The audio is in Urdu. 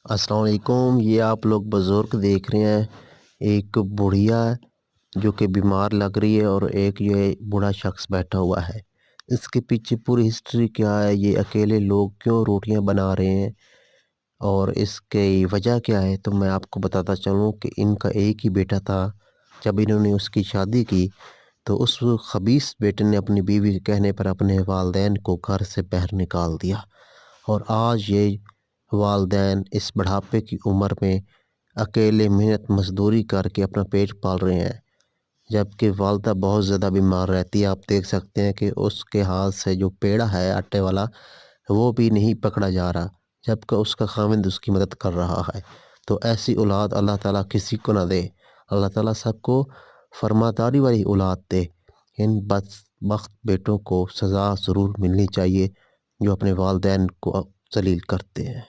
السلام علیکم۔ یہ آپ لوگ بزرگ دیکھ رہے ہیں، ایک بڑھیا جو کہ بیمار لگ رہی ہے اور ایک یہ بوڑھا شخص بیٹھا ہوا ہے۔ اس کے پیچھے پوری ہسٹری کیا ہے، یہ اکیلے لوگ کیوں روٹیاں بنا رہے ہیں اور اس کی وجہ کیا ہے، تو میں آپ کو بتاتا چلوں کہ ان کا ایک ہی بیٹا تھا۔ جب انہوں نے اس کی شادی کی تو اس خبیث بیٹے نے اپنی بیوی کے کہنے پر اپنے والدین کو گھر سے باہر نکال دیا، اور آج یہ والدین اس بڑھاپے کی عمر میں اکیلے محنت مزدوری کر کے اپنا پیٹ پال رہے ہیں، جبکہ والدہ بہت زیادہ بیمار رہتی ہے۔ آپ دیکھ سکتے ہیں کہ اس کے ہاتھ سے جو پیڑا ہے آٹے والا وہ بھی نہیں پکڑا جا رہا، جبکہ اس کا خاوند اس کی مدد کر رہا ہے۔ تو ایسی اولاد اللہ تعالیٰ کسی کو نہ دے۔ اللہ تعالیٰ سب کو فرمانبرداری والی اولاد دے۔ ان بدبخت بیٹوں کو سزا ضرور ملنی چاہیے جو اپنے والدین کو ذلیل کرتے ہیں۔